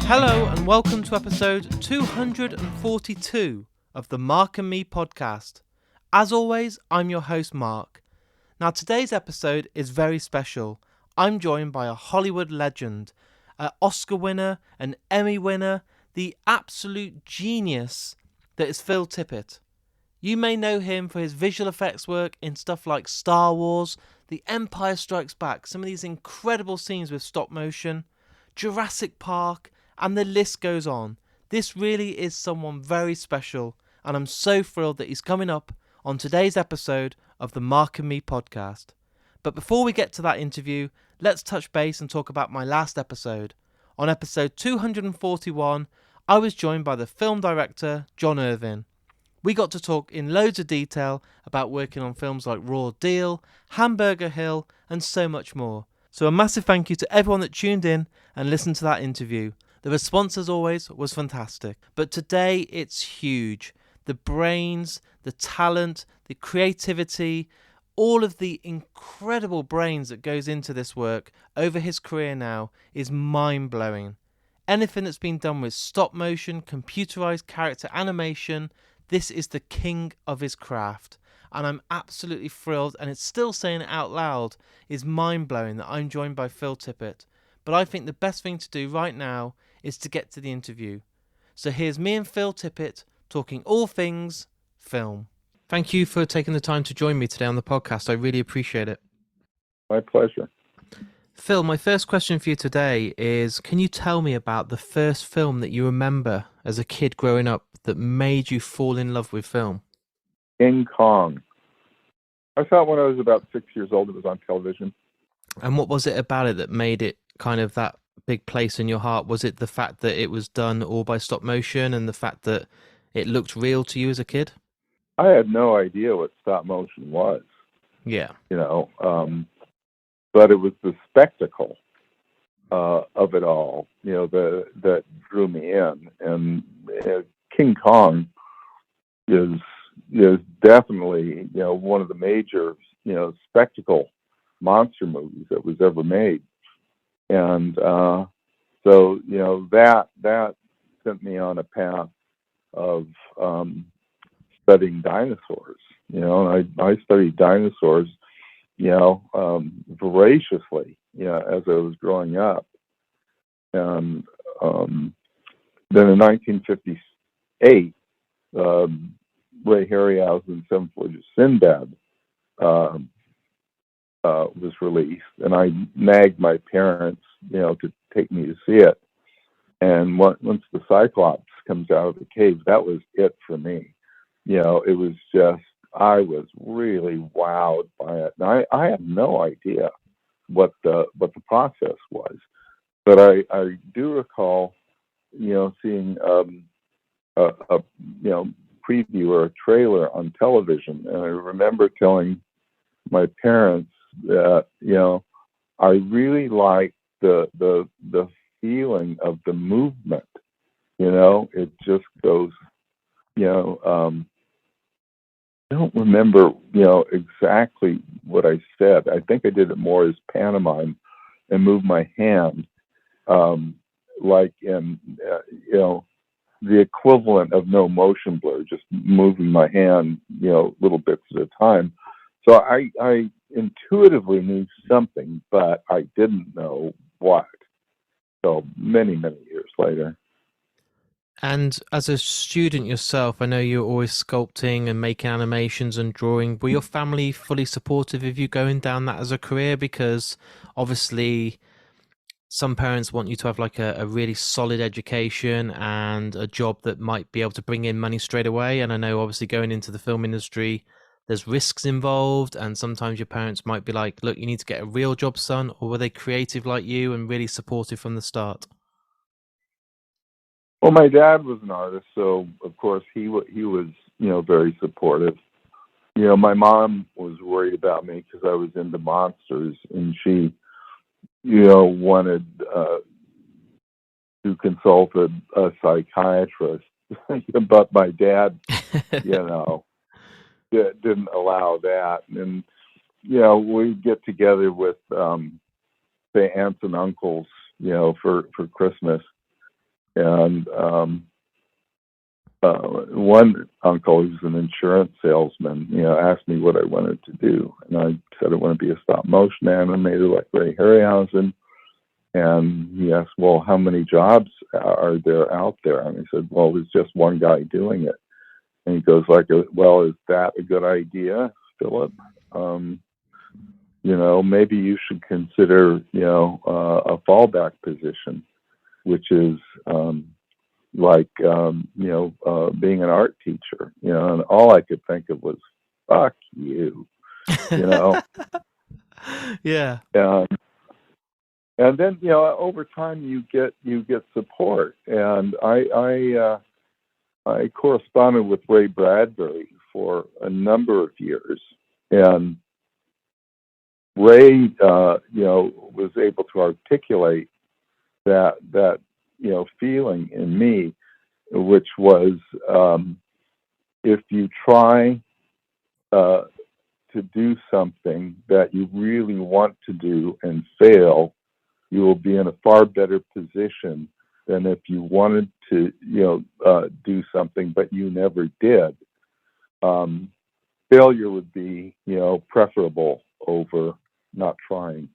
Hello and welcome to episode 242 of the Mark and Me podcast. As always, I'm your host Mark. Now today's episode is very special. I'm joined by a Hollywood legend, an Oscar winner, an Emmy winner, the absolute genius that is Phil Tippett. You may know him for his visual effects work in stuff like Star Wars, The Empire Strikes Back, some of these incredible scenes with stop motion, Jurassic Park, and the list goes on. This really is someone very special, and I'm so thrilled that he's coming up on today's episode of the Mark and Me podcast. But before we get to that interview, let's touch base and talk about my last episode. On episode 241, I was joined by the film director, John Irvin. We got to talk in loads of detail about working on films like Raw Deal, Hamburger Hill, and so much more. So a massive thank you to everyone that tuned in and listened to that interview. The response, as always, was fantastic. But today, it's huge. The brains, the talent, the creativity, all of the incredible brains that goes into this work over his career now is mind-blowing. Anything that's been done with stop motion, computerised character animation, this is the king of his craft. And I'm absolutely thrilled, and it's still saying it out loud, is mind-blowing that I'm joined by Phil Tippett. But I think the best thing to do right now is to get to the interview. So here's me and Phil Tippett talking all things film. Thank you for taking the time to join me today on the podcast. I really appreciate it. My pleasure. Phil, my first question for you today is, can you tell me about the first film that you remember as a kid growing up that made you fall in love with film? King Kong. I saw it when I was about 6 years old. It was on television. And what was it about it that made it kind of that big place in your heart? Was it the fact that it was done all by stop motion and the fact that it looked real to you as a kid? I had no idea what stop motion was. Yeah. But it was the spectacle of it all, that drew me in. And King Kong is definitely, one of the major, spectacle monster movies that was ever made. And so, that sent me on a path of studying dinosaurs, and I studied dinosaurs, voraciously, as I was growing up. And then in 1958, Ray Harryhausen's Seven Voyages of Sinbad was released, and I nagged my parents, to take me to see it. And once the Cyclops comes out of the cave, that was it for me. It was just, I was really wowed by it. And I had no idea what the process was, but I do recall, seeing a preview or a trailer on television, and I remember telling my parents that I really liked the feeling of the movement. It just goes. I don't remember exactly what I said. I think I did it more as pantomime and moved my hand, like in the equivalent of no motion blur, just moving my hand, little bits at a time. So I intuitively knew something, but I didn't know what. So many, many years later. And as a student yourself, I know you're always sculpting and making animations and drawing. Were your family fully supportive of you going down that as a career? Because obviously some parents want you to have like a really solid education and a job that might be able to bring in money straight away. And I know obviously going into the film industry, there's risks involved. And sometimes your parents might be like, look, you need to get a real job, son. Or were they creative like you and really supportive from the start? Well, my dad was an artist, so of course he was, very supportive. My mom was worried about me because I was into monsters, and she, wanted to consult a psychiatrist. But my dad, didn't allow that. And we'd get together with say aunts and uncles, for Christmas. And one uncle, who's an insurance salesman, asked me what I wanted to do, and I said I want to be a stop motion animator like Ray Harryhausen. And he asked, well, how many jobs are there out there? And I said, well, there's just one guy doing it. And he goes like, well, is that a good idea, Philip? Maybe you should consider, a fallback position, which is being an art teacher, and all I could think of was, fuck you, Yeah. And then, over time you get support. And I corresponded with Ray Bradbury for a number of years, and Ray, was able to articulate that feeling in me, which was, if you try to do something that you really want to do and fail, you will be in a far better position than if you wanted to, do something but you never did. Failure would be, preferable over not trying.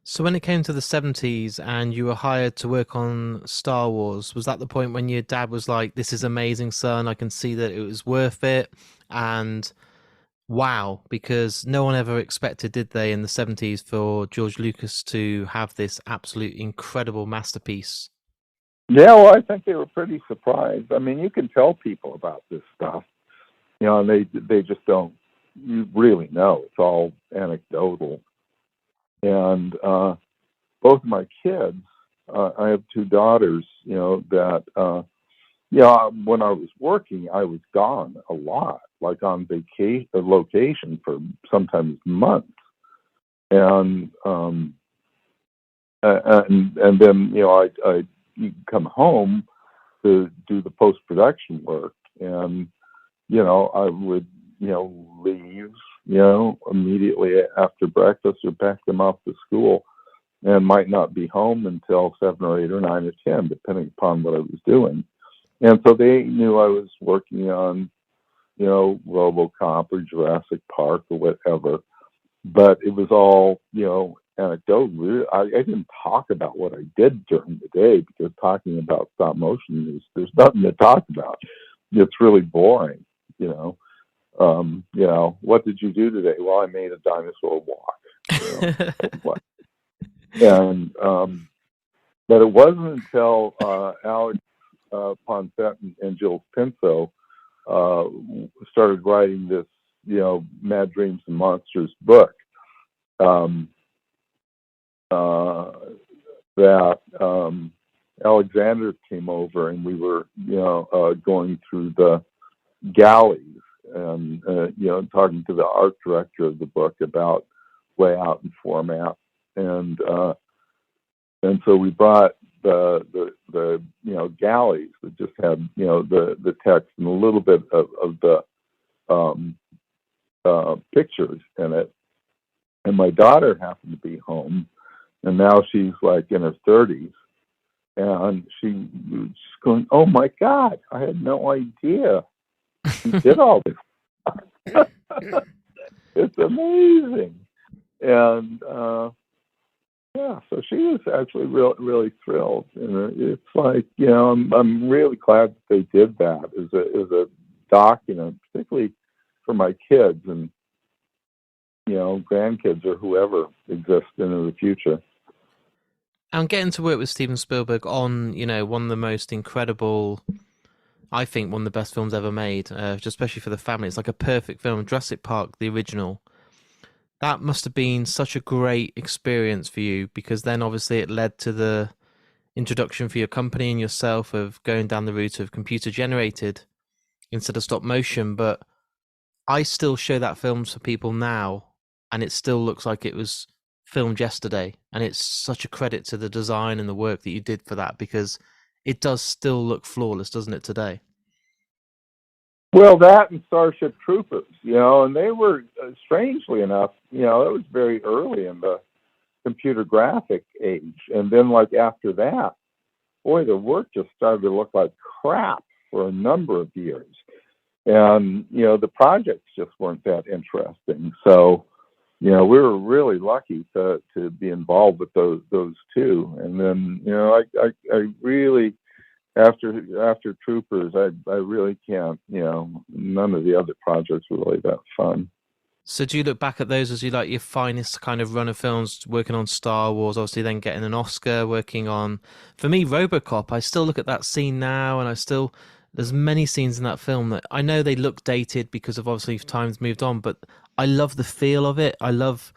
So when it came to the 70s and you were hired to work on Star Wars, was that the point when your dad was like, this is amazing, son, I can see that it was worth it? And wow, because no one ever expected, did they, in the 70s for George Lucas to have this absolute incredible masterpiece? Yeah, well, I think they were pretty surprised. I mean, you can tell people about this stuff, and they just don't really know. It's all anecdotal. And both my kids, I have two daughters, that, when I was working, I was gone a lot, like on location for sometimes months. And then, I come home to do the post-production work. And, I would, leave, immediately after breakfast or pack them off to school, and might not be home until 7 or 8 or 9 or 10, depending upon what I was doing. And so they knew I was working on, RoboCop or Jurassic Park or whatever. But it was all, anecdotal. I didn't talk about what I did during the day, because talking about stop motion there's nothing to talk about. It's really boring, what did you do today? Well, I made a dinosaur walk. And but it wasn't until Alex Ponset and Jill Pinto started writing this, Mad Dreams and Monsters book, that Alexander came over, and we were, going through the galleys and, talking to the art director of the book about layout and format. And so we brought the galleys that just had, the text and a little bit of the pictures in it. And my daughter happened to be home, and now she's like in her 30s, and she's going, "Oh my God, I had no idea you did all this." It's amazing. And so she was actually really thrilled. And it's like, I'm really glad that they did that as a document, particularly for my kids and, grandkids or whoever exists into the future. And getting to work with Steven Spielberg on, one of the most incredible, I think one of the best films ever made, especially for the family. It's like a perfect film, Jurassic Park, the original. That must have been such a great experience for you, because then obviously it led to the introduction for your company and yourself of going down the route of computer generated instead of stop motion. But I still show that film to people now, and it still looks like it was filmed yesterday. And it's such a credit to the design and the work that you did for that, because it does still look flawless, doesn't it, today? Well, that and Starship Troopers, and they were, strangely enough, it was very early in the computer graphic age. And then, like, after that, boy, the work just started to look like crap for a number of years. And, the projects just weren't that interesting. So, we were really lucky to be involved with those two. And then, I really, after Troopers, I really can't, none of the other projects were really that fun. So do you look back at those as your finest kind of run of films, working on Star Wars, obviously then getting an Oscar, working on, for me, RoboCop? I still look at that scene now, and there's many scenes in that film that I know they look dated because of obviously time's moved on, but I love the feel of it. I love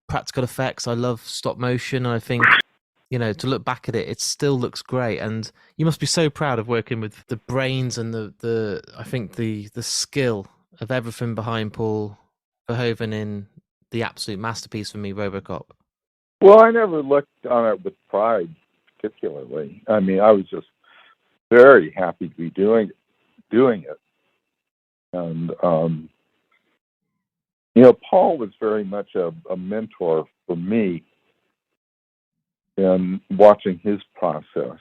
practical effects. I love stop motion. And I think, to look back at it, it still looks great. And you must be so proud of working with the brains and I think the skill of everything behind Paul Verhoeven in the absolute masterpiece for me, RoboCop. Well, I never looked on it with pride, particularly. I mean, I was just very happy to be doing it. And, Paul was very much a mentor for me in watching his process,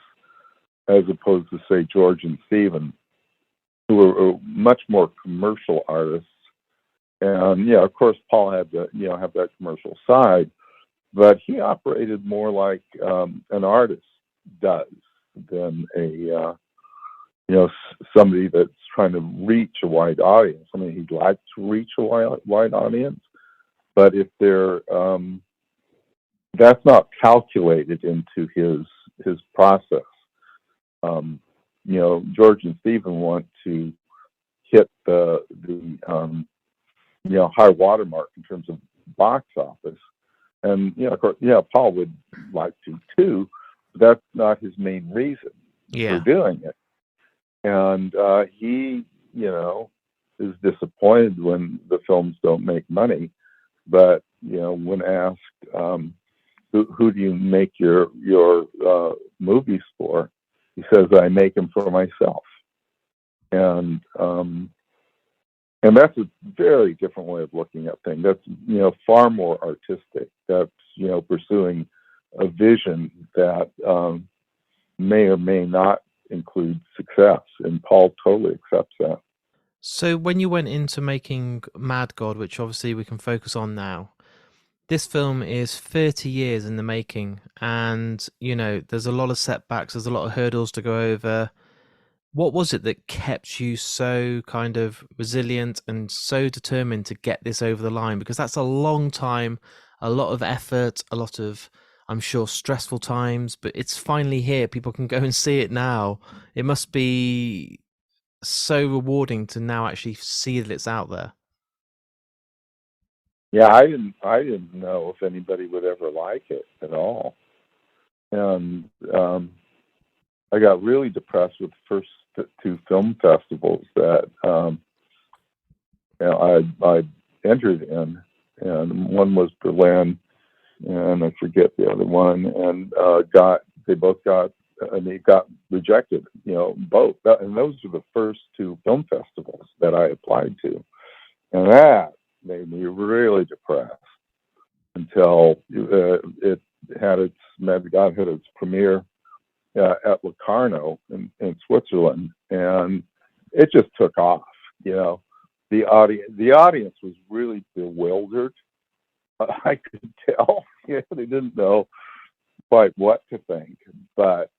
as opposed to, say, George and Stephen, who were much more commercial artists. And, of course, Paul had to, have that commercial side, but he operated more like an artist does than somebody that's trying to reach a wide audience. I mean, he'd like to reach a wide audience, but if they're that's not calculated into his process. George and Stephen want to hit the high watermark in terms of box office, and of course, Paul would like to too, but that's not his main reason for doing it. And he, is disappointed when the films don't make money. But when asked, who do you make your movies for, he says, I make them for myself. And that's a very different way of looking at things. That's far more artistic. That's pursuing a vision that may or may not include success, and Paul totally accepts that. So when you went into making Mad God, which obviously we can focus on now, this film is 30 years in the making, and there's a lot of setbacks, there's a lot of hurdles to go over. What was it that kept you so kind of resilient and so determined to get this over the line? Because that's a long time, a lot of effort, a lot of, I'm sure, stressful times, but it's finally here. People can go and see it now. It must be so rewarding to now actually see that it's out there. Yeah, I didn't know if anybody would ever like it at all. And I got really depressed with the first two film festivals that I entered in, and one was Berlin, and I forget the other one, and they got rejected, both, and those were the first two film festivals that I applied to, and that made me really depressed until it had its premiere at Locarno in Switzerland, and it just took off. The audience was really bewildered. I could tell. They didn't know quite what to think, but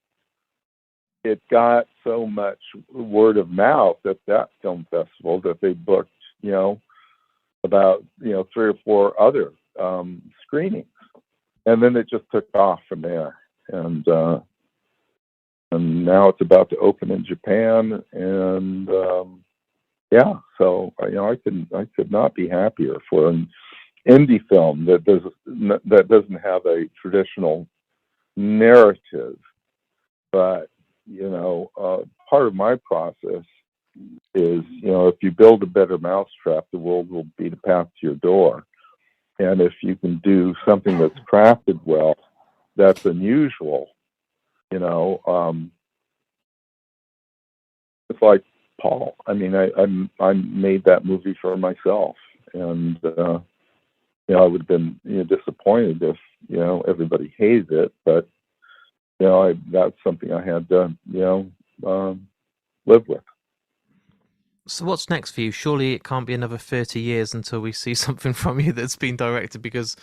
it got so much word of mouth at that film festival that they booked, about 3 or 4 other screenings, and then it just took off from there. And now it's about to open in Japan, and so I could not be happier for an indie film that doesn't have a traditional narrative, but part of my process is, if you build a better mousetrap, the world will beat a path to your door. And if you can do something that's crafted well, that's unusual. It's like Paul. I mean, I made that movie for myself, and I would have been disappointed if everybody hated it. But that's something I had to, live with. So what's next for you? Surely it can't be another 30 years until we see something from you that's been directed, because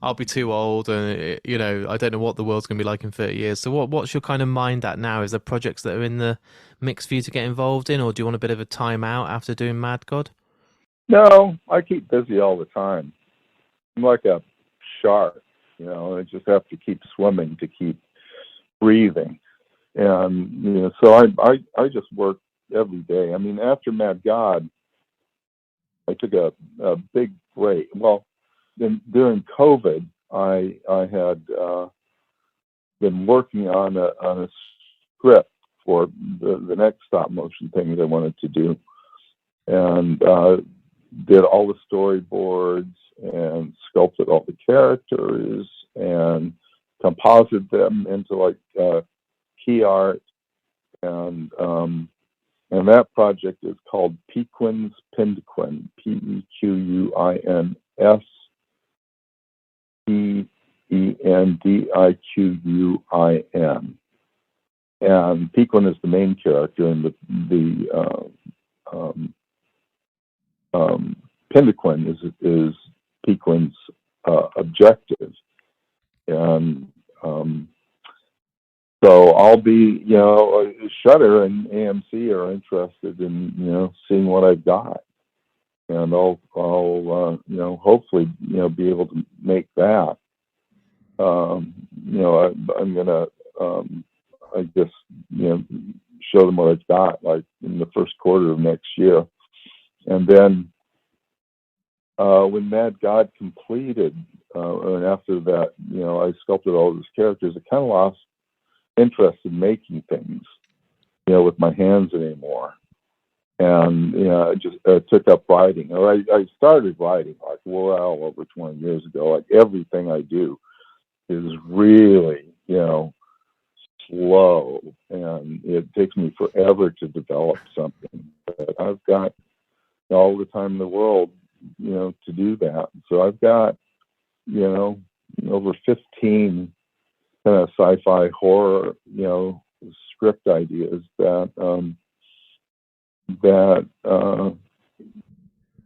I'll be too old, and I don't know what the world's going to be like in 30 years. So what's your kind of mind at now? Is there projects that are in the mix for you to get involved in, or do you want a bit of a time out after doing Mad God? No, I keep busy all the time. I'm like a shark, I just have to keep swimming to keep breathing. And, so I just work every day. I mean, after Mad God, I took a big break. Well, during COVID, I had been working on a script for the next stop motion thing that I wanted to do, and did all the storyboards and sculpted all the characters and composited them into like key art, and that project is called Pequin's Pendiquin, Pequins Pendiquin, and Pequin is the main character, and the Pendiquin is Pequin's objective, and so I'll be, Shudder and AMC are interested in, seeing what I've got, and I'll hopefully, be able to make that. I'm gonna, I guess, show them what I've got, like in the first quarter of next year, and then when Mad God completed, and after that, I sculpted all those characters, I kind of lost interest in making things, with my hands anymore. And, I just took up writing. Or I started writing like, well, over 20 years ago. Like everything I do is really, slow. And it takes me forever to develop something. But I've got all the time in the world, to do that. So I've got, over 15 kind of sci-fi horror, script ideas that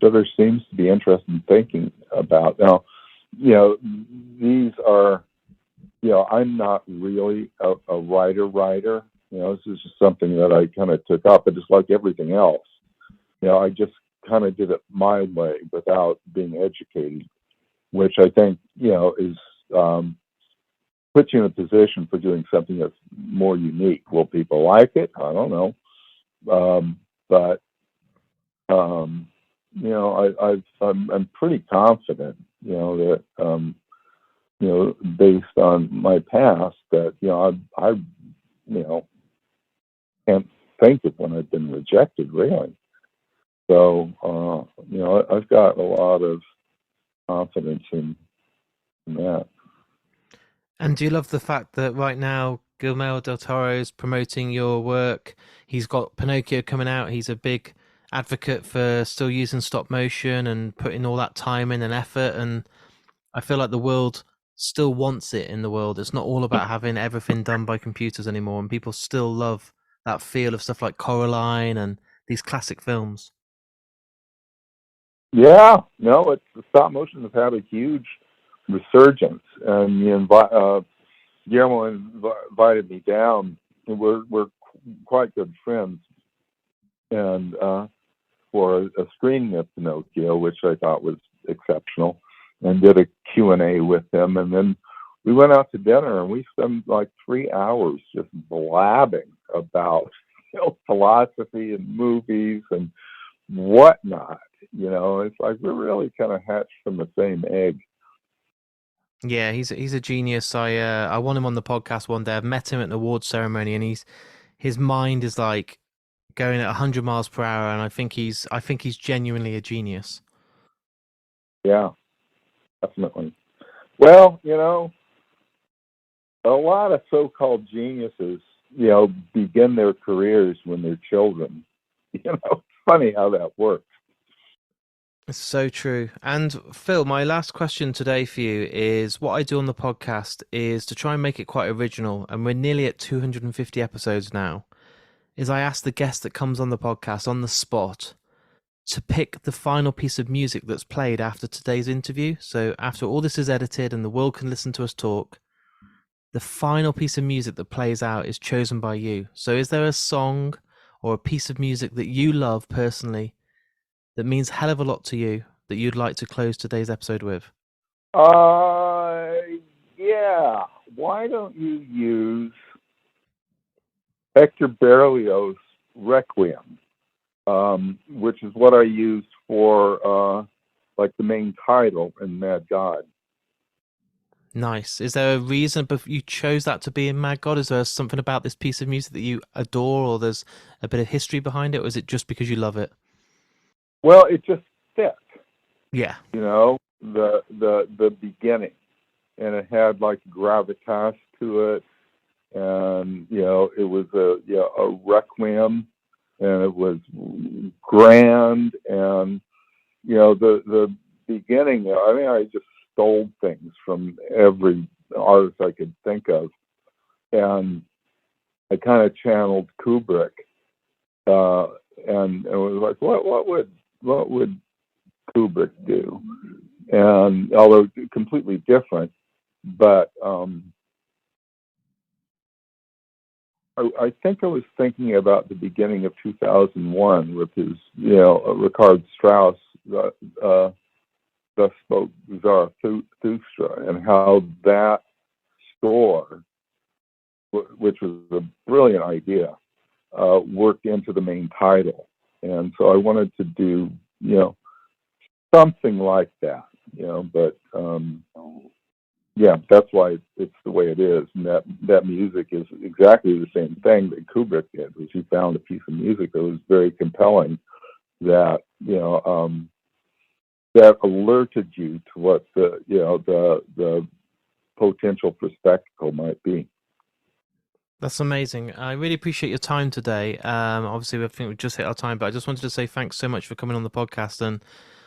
Shudder seems to be interested in thinking about. Now, these are, I'm not really a writer. This is just something that I kind of took up, but just like everything else, I just kind of did it my way without being educated, which I think, is puts you in a position for doing something that's more unique. Will people like it? I don't know. But I'm pretty confident, that based on my past, that I can't think of when I've been rejected, really. So I've got a lot of confidence in that. And do you love the fact that right now Guillermo del Toro is promoting your work? He's got Pinocchio coming out. He's a big advocate for still using stop motion and putting all that time in and effort. And I feel like the world still wants it in the world. It's not all about having everything done by computers anymore. And people still love that feel of stuff like Coraline and these classic films. Yeah, no, it's the stop motion has had a huge resurgence, and Guillermo invited me down, and we're quite good friends, and for a screening of Pinocchio, which I thought was exceptional, and did a Q&A with him, and then we went out to dinner, and we spent like 3 hours just blabbing about philosophy and movies and whatnot. It's like we're really kind of hatched from the same egg. Yeah, he's a genius. I want him on the podcast one day. I've met him at an awards ceremony, and his mind is like going at 100 miles per hour, and I think he's genuinely a genius. Yeah, definitely. Well, a lot of so-called geniuses, begin their careers when they're children. It's funny how that works. It's so true. And Phil, my last question today for you is what I do on the podcast is to try and make it quite original. And we're nearly at 250 episodes now. Is I ask the guest that comes on the podcast on the spot to pick the final piece of music that's played after today's interview. So after all this is edited and the world can listen to us talk, the final piece of music that plays out is chosen by you. So is there a song or a piece of music that you love personally that means a hell of a lot to you that you'd like to close today's episode with? Yeah. Why don't you use Hector Berlioz' Requiem, which is what I used for like the main title in Mad God. Nice. Is there a reason you chose that to be in Mad God? Is there something about this piece of music that you adore, or there's a bit of history behind it, or is it just because you love it? Well, it just fit. Yeah. You know, the beginning, and it had like gravitas to it, and you know, it was a requiem, and it was grand, and you know, the beginning. I mean, I just stole things from every artist I could think of, and I kind of channeled Kubrick, and it was like, what would Kubrick do? And although completely different, but I think I was thinking about the beginning of 2001 with his, you know, Richard Strauss, Thus Spoke Zarathustra, and how that score, which was a brilliant idea, worked into the main title. And so I wanted to do, you know, something like that, you know, but yeah, that's why it's the way it is. And that music is exactly the same thing that Kubrick did, was he found a piece of music that was very compelling, that, you know, that alerted you to what the potential for spectacle might be. That's amazing. I really appreciate your time today. Obviously, I think we've just hit our time, but I just wanted to say thanks so much for coming on the podcast. And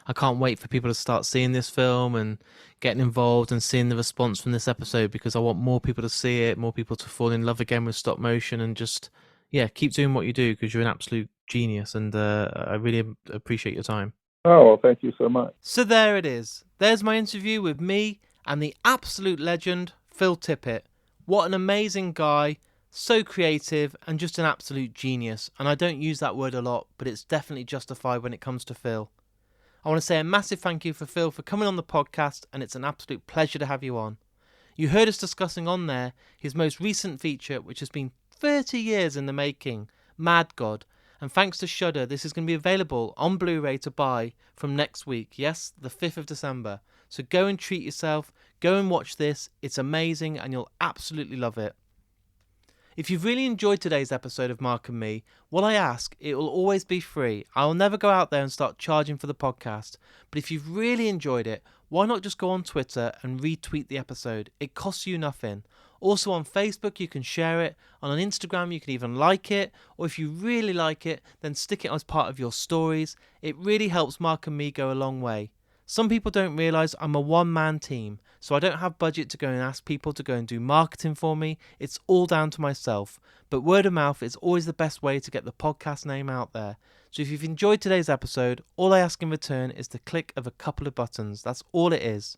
I can't wait for people to start seeing this film and getting involved and seeing the response from this episode, because I want more people to see it, more people to fall in love again with stop motion, and just, yeah, keep doing what you do, because you're an absolute genius. And I really appreciate your time. Oh, well, thank you so much. So there it is. There's my interview with me and the absolute legend, Phil Tippett. What an amazing guy, so creative and just an absolute genius. And I don't use that word a lot, but it's definitely justified when it comes to Phil. I want to say a massive thank you for Phil for coming on the podcast, and it's an absolute pleasure to have you on. You heard us discussing on there his most recent feature, which has been 30 years in the making, Mad God. And thanks to Shudder, this is going to be available on Blu-ray to buy from next week. Yes, the 5th of December. So go and treat yourself. Go and watch this. It's amazing and you'll absolutely love it. If you've really enjoyed today's episode of Mark and Me, what I ask, it will always be free. I will never go out there and start charging for the podcast. But if you've really enjoyed it, why not just go on Twitter and retweet the episode? It costs you nothing. Also on Facebook, you can share it. And on Instagram, you can even like it. Or if you really like it, then stick it as part of your stories. It really helps Mark and Me go a long way. Some people don't realise I'm a one-man team, so I don't have budget to go and ask people to go and do marketing for me. It's all down to myself. But word of mouth is always the best way to get the podcast name out there. So if you've enjoyed today's episode, all I ask in return is the click of a couple of buttons. That's all it is.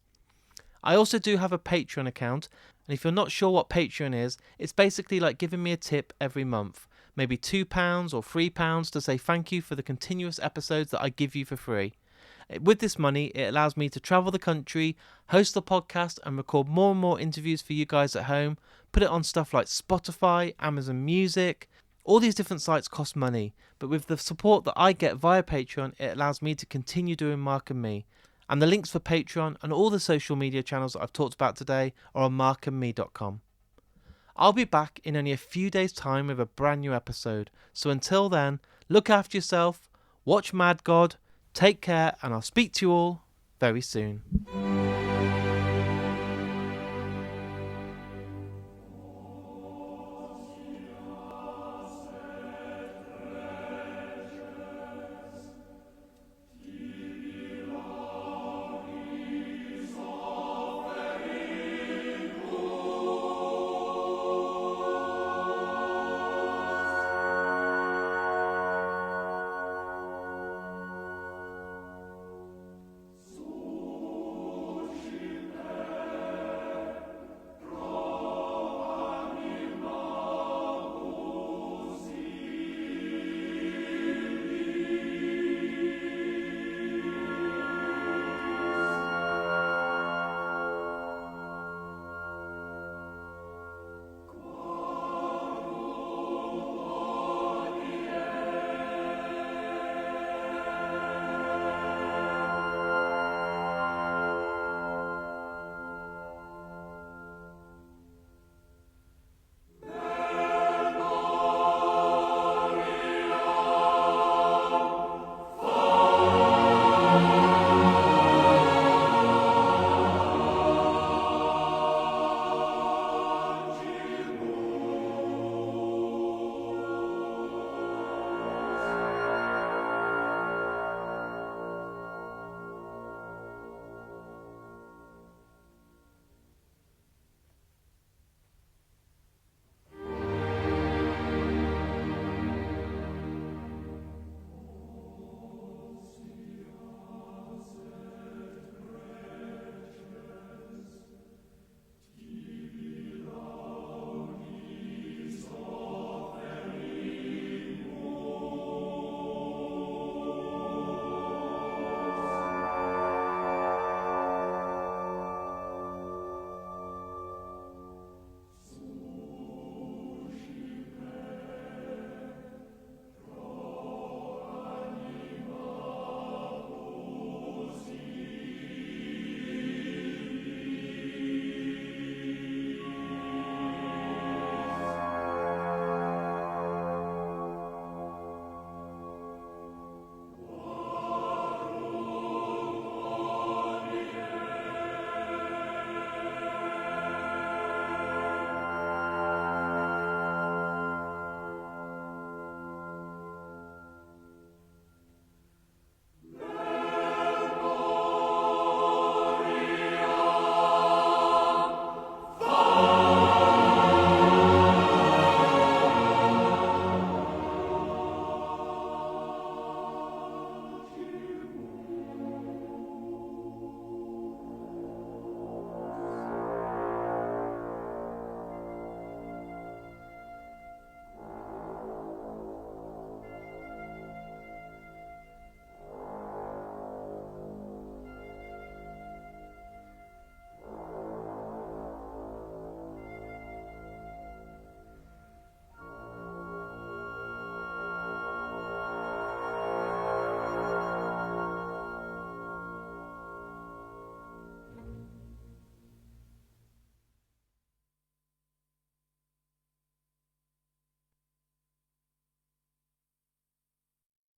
I also do have a Patreon account, and if you're not sure what Patreon is, it's basically like giving me a tip every month. Maybe £2 or £3 to say thank you for the continuous episodes that I give you for free. With this money, it allows me to travel the country, host the podcast, and record more and more interviews for you guys at home, put it on stuff like Spotify, Amazon Music. All these different sites cost money, but with the support that I get via Patreon, it allows me to continue doing Mark and Me. And the links for Patreon and all the social media channels that I've talked about today are on markandme.com. I'll be back in only a few days' time with a brand new episode, so until then, look after yourself, watch Mad God, take care, and I'll speak to you all very soon.